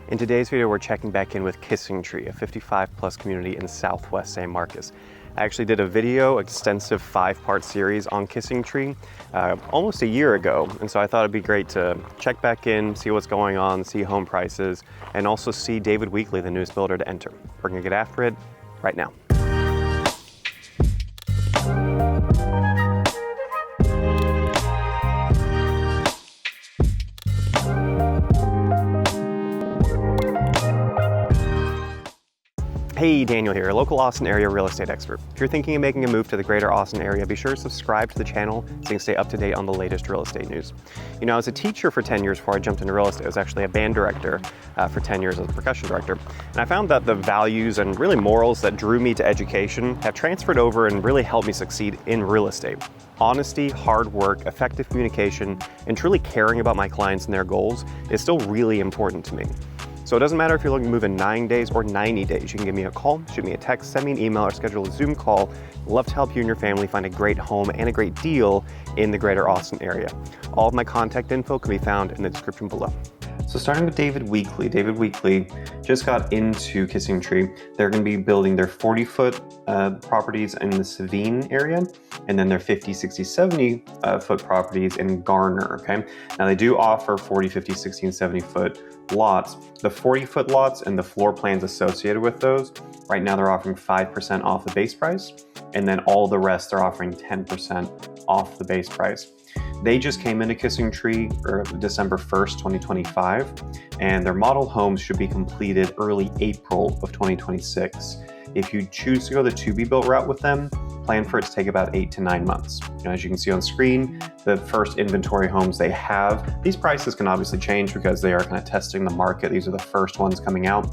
In today's video, we're checking back in with Kissing Tree, a 55+ community in Southwest San Marcos. I actually did a video, extensive 5-part series on Kissing Tree almost a year ago. And so I thought it'd be great to check back in, see what's going on, see home prices, and also see David Weekley, the newest builder, to enter. We're gonna get after it right now. Hey, Daniel here, local Austin area real estate expert. If you're thinking of making a move to the greater Austin area, be sure to subscribe to the channel so you can stay up to date on the latest real estate news. You know, I was a teacher for 10 years before I jumped into real estate. I was actually a band director for 10 years as a percussion director. And I found that the values and really morals that drew me to education have transferred over and really helped me succeed in real estate. Honesty, hard work, effective communication, and truly caring about my clients and their goals is still really important to me. So it doesn't matter if you're looking to move in 9 days or 90 days. You can give me a call, shoot me a text, send me an email, or schedule a Zoom call. I'd love to help you and your family find a great home and a great deal in the greater Austin area. All of my contact info can be found in the description below. So starting with David Weekley. David Weekley just got into Kissing Tree. They're going to be building their 40-foot properties in the Savine area, and then their 50, 60, 70-foot properties in Garner, okay? Now they do offer 40, 50, 60, and 70-foot lots. The 40-foot lots and the floor plans associated with those, right now they're offering 5% off the base price, and then all the rest they're offering 10% off the base price. They just came into Kissing Tree December 1st, 2025, and their model homes should be completed early April of 2026. If you choose to go the to-be-built route with them, plan for it to take about 8 to 9 months. As you can see on screen, the first inventory homes they have, these prices can obviously change because they are kind of testing the market. These are the first ones coming out,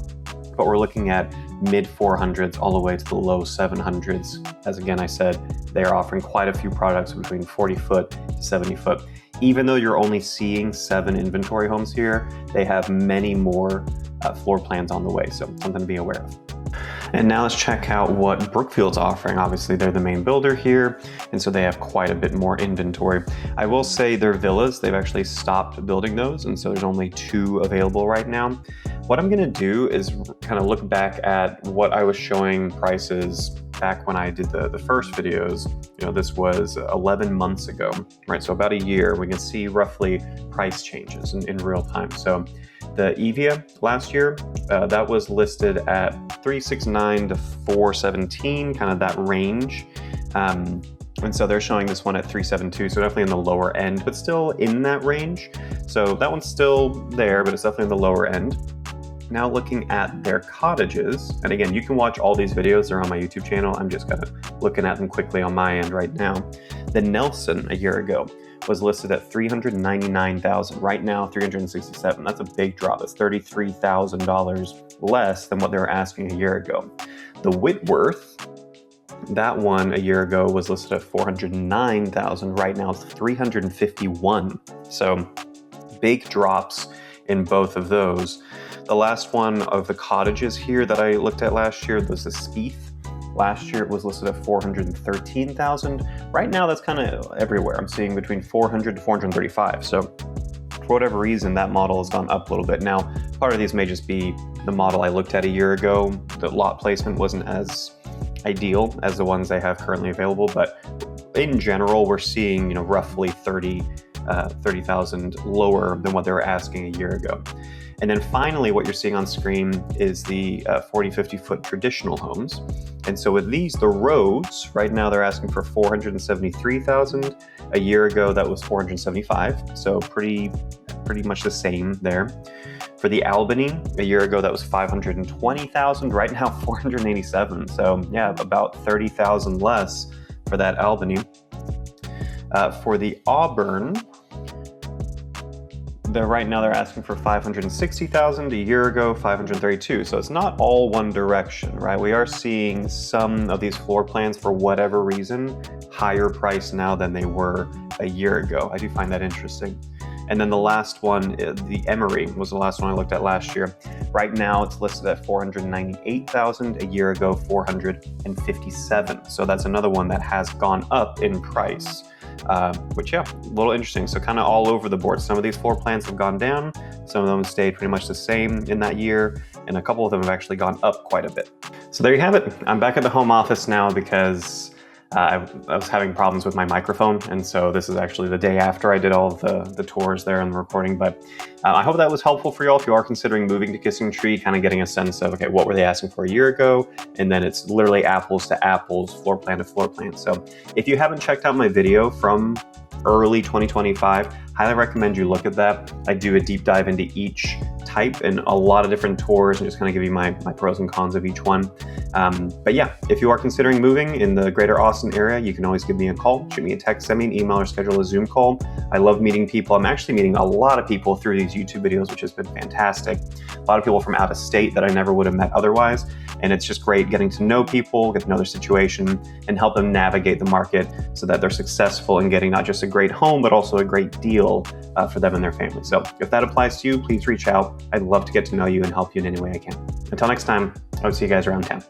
but we're looking at mid 400s all the way to the low 700s. As again, I said, they are offering quite a few products between 40-foot to 70-foot. Even though you're only seeing 7 inventory homes here, they have many more floor plans on the way, so something to be aware of. And now let's check out what Brookfield's offering. Obviously, they're the main builder here, and so they have quite a bit more inventory. I will say their villas, they've actually stopped building those, and so there's only 2 available right now. What I'm gonna do is kind of look back at what I was showing prices back when I did the first videos. You know, this was 11 months ago, right? So about a year, we can see roughly price changes in real time. So the Evia last year, that was listed at $369 to $417, kind of that range. And so they're showing this one at $372, so definitely in the lower end, but still in that range. So that one's still there, but it's definitely in the lower end. Now looking at their cottages, and again, you can watch all these videos, they're on my YouTube channel. I'm just kind of looking at them quickly on my end right now. The Nelson a year ago was listed at $399,000. Right now, $367,000. That's a big drop. That's $33,000 less than what they were asking a year ago. The Whitworth, that one a year ago was listed at $409,000. Right now it's $351,000. So big drops in both of those. The last one of the cottages here that I looked at last year was the Spieth. Last year it was listed at $413,000. Right now that's kind of everywhere. I'm seeing between $400,000 to $435,000. So for whatever reason, that model has gone up a little bit. Now, part of these may just be the model I looked at a year ago. The lot placement wasn't as ideal as the ones they have currently available, but in general, we're seeing, you know, roughly 30,000 lower than what they were asking a year ago. And then finally, what you're seeing on screen is the 40, 50-foot traditional homes. And so with these, the Rhodes, right now they're asking for $473,000. A year ago, that was $475,000. So pretty much the same there. For the Albany, a year ago, that was $520,000. Right now, $487,000. So yeah, about $30,000 less for that Albany. For the Auburn, right now they're asking for $560,000. A year ago, $532,000. So it's not all one direction, right? We are seeing some of these floor plans, for whatever reason, higher price now than they were a year ago. I do find that interesting. And then the last one, the Emory, was the last one I looked at last year. Right now it's listed at $498,000. A year ago, $457,000. So that's another one that has gone up in price. which yeah, a little interesting. So kind of all over the board. Some of these floor plans have gone down, some of them stayed pretty much the same in that year, and a couple of them have actually gone up quite a bit. So there you have it. I'm back at the home office now because I was having problems with my microphone, and so this is actually the day after I did all of the tours there and the recording. But I hope that was helpful for you all if you are considering moving to Kissing Tree, kind of getting a sense of, okay, what were they asking for a year ago? And then it's literally apples to apples, floor plan to floor plan. So if you haven't checked out my video from early 2025, highly recommend you look at that. I do a deep dive into each type and a lot of different tours and just kind of give you my pros and cons of each one. But yeah, if you are considering moving in the greater Austin area, you can always give me a call, shoot me a text, send me an email, or schedule a Zoom call. I love meeting people. I'm actually meeting a lot of people through these YouTube videos, which has been fantastic. A lot of people from out of state that I never would have met otherwise. And it's just great getting to know people, get to know their situation, and help them navigate the market so that they're successful in getting not just a great home, but also a great deal for them and their family. So if that applies to you, please reach out. I'd love to get to know you and help you in any way I can. Until next time, I will see you guys around town.